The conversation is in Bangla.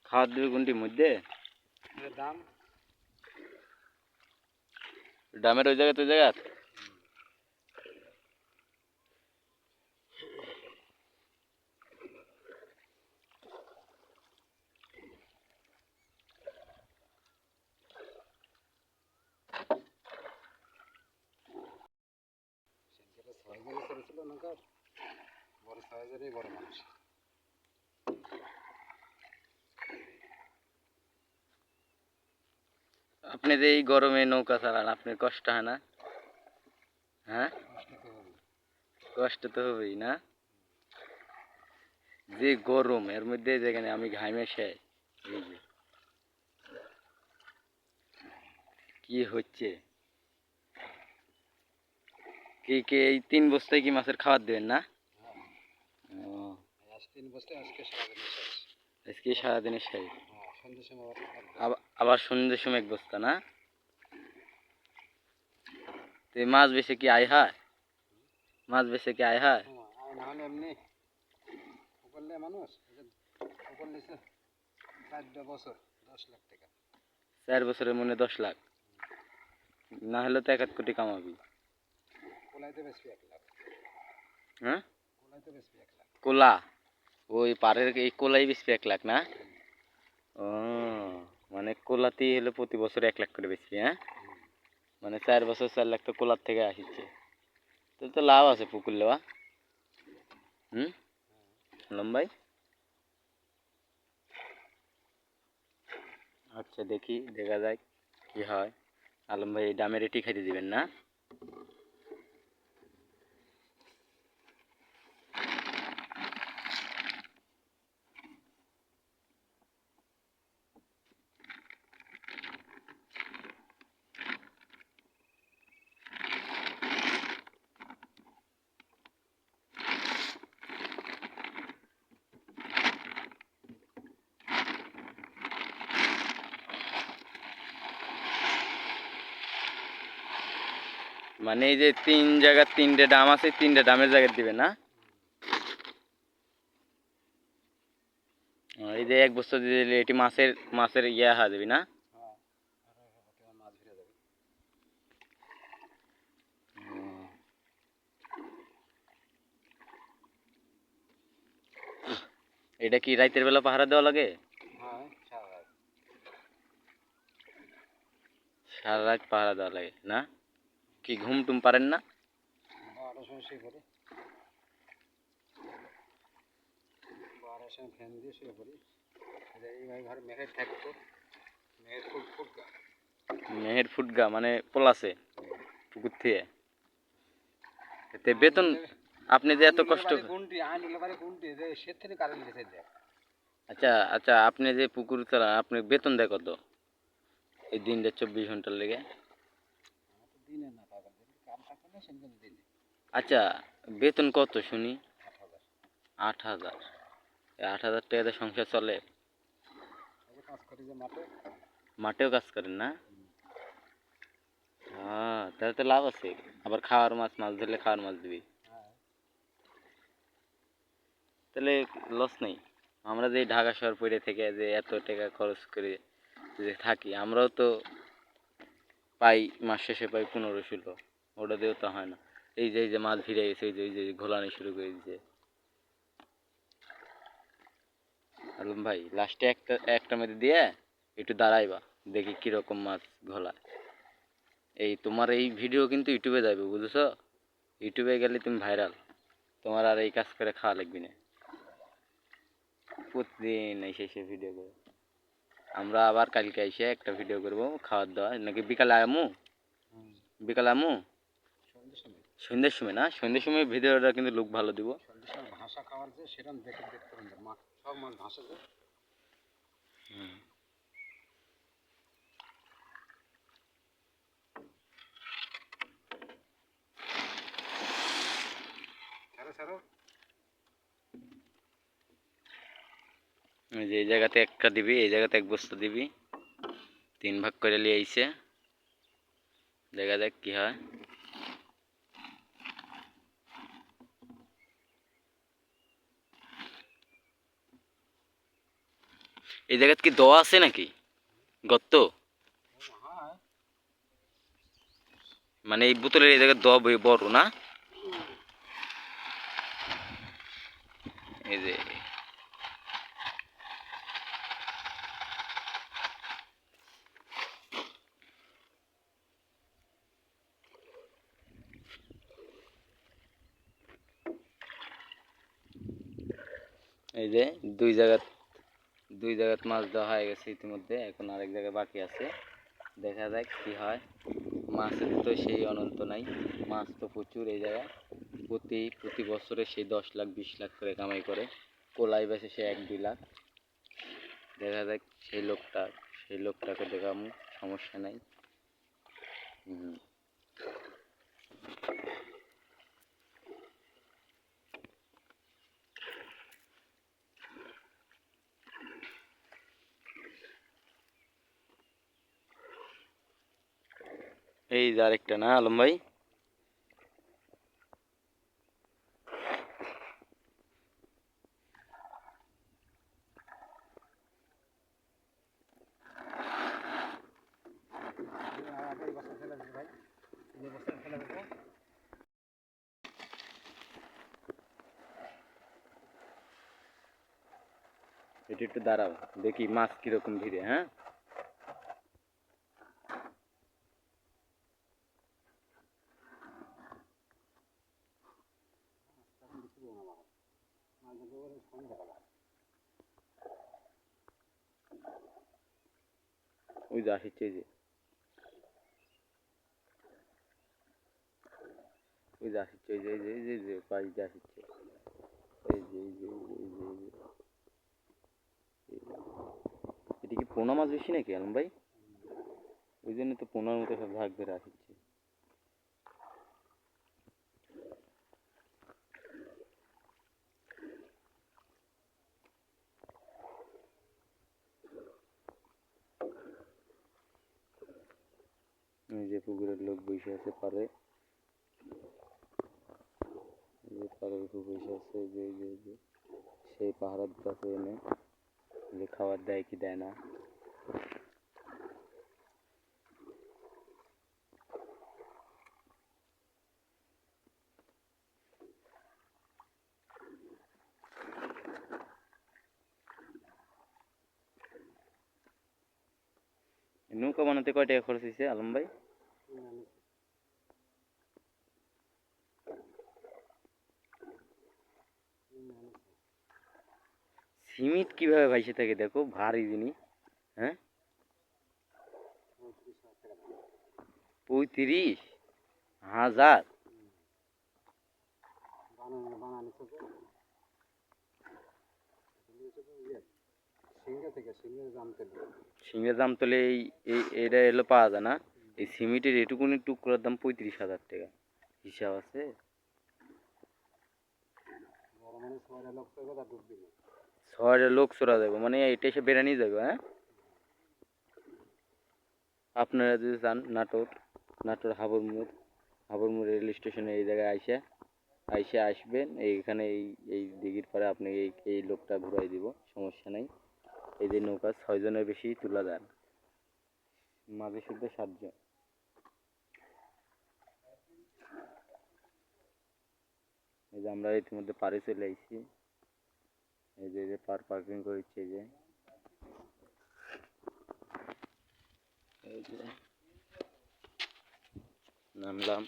খাওয়ার দেবে কোনটির মধ্যে? দাম ডামের ওই জায়গা তুই জায়গা সেটা 6 জনে করেছিল নৌকা, বড় 6 জনেই বড় মানুষ। আপনি যে এই গরমে নৌকা চালান আপনার কষ্ট হয় না? হ্যাঁ, কষ্ট তো হবেই না? যে গরম এর মধ্যে যেখানে আমি ঘামে শেষ। এই যে কি হচ্ছে, কে এই 3 বস্তায় কি মাছের খাবার দেবেন না? ও, আজ 3 বস্তা, আজকে সারাদিনে শেষ। আজকে সারাদিনে শেষ। সন্ধ্যের সময় আবার সন্ধ্যের সময় 1 বস্তা না? তো এই মাছ বেচে কি আয় হয়? মাছ বেচে কি আয় হয়? আর না হলে এমনি করলে মানুষ পুকুর নিচ্ছে 4 বছর 10 লাখ টাকা। 4 বছরের মনে 10 লাখ, না হলে তো 1 কোটি কামাবি। কোলাইতে বেশি 1 লাখ। হ্যাঁ, কোলাইতে বেশি 1 লাখ। কোলা, ওই পাড়ের এই কোলাই বেচবে 1 লাখ না? ও, মানে কোলাতেই হলো প্রতি বছর 1 লাখ করে বেচবি? হ্যাঁ, মানে 4 বছর 4 লাখ তো কোলার থেকে আসছে। তাহলে তো লাভ আছে পুকুর লেওয়া। লম্বাই। আচ্ছা দেখি, দেখা যাক কি হয়। আলম ভাই ডামের এটি খাইতে দিবেন না? মানে এই যে 3 জায়গার 3টে ডাম আছে, 3টে ডামের জায়গায় দিবে না? এই যে 1 বছর দিলে এটি মাছের ইয়া হয়ে যাবে না? মাছ ভিড়ে যাবে। এটা কি রাতের বেলা পাহারা দেওয়া লাগে? হ্যাঁ, সারা রাত। সারা রাত পাহারা দেওয়া লাগে না? কি ঘুম টুম পারেন না? 12টার সময় শুয়ে পড়ি। 12টার সময় ফ্যান দিয়ে শুয়ে পড়ি। এই ঘরে মেঘের থাকতো, মেঘের ফুটগা। মেহের ফুটগা মানে পলাছে পুকুর থেকে। এতে বেতন আপনি যে এত কষ্ট। আচ্ছা আচ্ছা, আপনি যে পুকুর চালান আপনি বেতন দেয় কত এই দিনটা 24 ঘন্টার লেগে? আচ্ছা, বেতন কত শুনি? 8,000। 8,000 টাকাতে সংসার চলে? মাঠেও কাজ করেন না? হ্যাঁ, তাহলে তো লাভ আছে। আবার খাওয়ার মাছ, মাছ ধরলে খাওয়ার মাছ দিবি, তাহলে লস নেই। আমরা যে ঢাকা শহর পড়ে থেকে যে এত টাকা খরচ করে যে থাকি, আমরাও তো পাই, মাস শেষে পাই 15-16। ওটা দিয়েও তো হয় না। এই যে মাছ ভিড়ে গেছে, এই যে ঘোলানি শুরু করে দিয়েছে। আলম ভাই লাস্টে একটা মেরে দিয়ে একটু দাঁড়াইবা, দেখি কিরকম মাছ ঘোলায়। এই তোমার এই ভিডিও কিন্তু ইউটিউবে যাবে, বুঝেছো? ইউটিউবে গেলে তুমি ভাইরাল, তোমার আর এই কাজ করে খাওয়া লাগবে না। প্রতিদিন এসে ভিডিও করো। আমরা আবার কালকে এসে একটা ভিডিও করবো খাওয়ার দাওয়া, নাকি বিকালে আমু? বিকালে আমু সন্ধ্যের সময় না? সন্ধ্যের সময় ভিডিওটা কিন্তু লোক ভালো দিব। ভাষা খাওয়ার যে সেরকম দেখে দেখতে মাছ, সব মাছ ভাষা যে। যে এই জায়গাতে একটা দিবি, এই জায়গাতে 1 বস্তা দিবি, 3 ভাগ করে নিয়ে আইছে, দেখা যাক কি হয়। এই জায়গাত কি দোয়া আছে নাকি গর্ত? হ্যাঁ মানে এই বোতলের এই জায়গায় দোয়া বড় না? এই যে এই যে দুই জায়গা দুই জায়গাত মাছ দেওয়া হয়ে গেছে ইতিমধ্যে, এখন আরেক জায়গায় বাকি আছে। দেখা যাক কি হয়। মাছের তো সেই অনন্ত নাই, মাছ তো প্রচুর এই জায়গায়। প্রতি বছরে সেই 10 লাখ 20 লাখ করে কামাই করে, কোলাই বেচে সে 1-2 লাখ। দেখা যাক সেই লোকটাকে দেখামু, সমস্যা নাই। হুম। এই যে আরেকটা না আলম ভাই? এই বছর ফেলে দেবো ভাই, এই বছর ফেলে দেবো। এটা একটু দাঁড়াও, দেখি মাছ কিরকম ভিড়ে। হ্যাঁ, তখন কিছু বলবো না আমার, মাছ ধরতে গেলে সন্ধ্যাবেলা। ওই যে আসছে, এই যে ওই যে আসছে, এই যে এই যে এই যে এই যে পাশ দিয়ে আসছে, এই যে এই যে এই যে এই যে এই যে এটা কি পোনা মাছ বেশি নাকি আলম ভাই? ওই জন্য তো পোনার মতো সব ভাগ ধরে আসছে। এই যে পুকুরের লোক বসে আছে পারে, এই যে পাড়ের উপর বসে আছে, এই যে এই যে এই যে সেই পাহারা দিতেছে এনে, যে খাবার দেয় কি দেয় না। নৌকা বানাতে কয় টাকা খরচ হয়েছে আলম ভাই? সিমেন্ট কিভাবে ভাইসে থাকে দেখো, ভারী জিনিস। হ্যাঁ, 35,000। বানানি সিঙ্গা থেকে সিঙ্গের দাম তেল, সিমের দাম তাহলে এটা এলো পাওয়া যায় না? এই সিমেন্টের এটুকুনি টুকরার দাম 35,000 টাকা, হিসাব আছে? বড় মানে 6 লক্ষ টাকা ডুব দিবে। 6 লোক চড়া যাবে মানে এটা এসে বেড়া নিয়ে যাবে। হ্যাঁ, আপনারা যদি যান নাটোর হাবুরমোড় রেল স্টেশনে এই জায়গায় আসবেন, এইখানে এই দিঘির পরে আপনি এই লোকটা ঘুরাই দিব, সমস্যা নাই। এই যে নৌকা 6 জনের বেশি তোলা যায় না, মাঝে শুদ্ধ 7 জন। এই যে আমরা ইতিমধ্যে পাড়ে চলে আইছি, এই যে পার্কিং করেছি, এই যে নামলাম।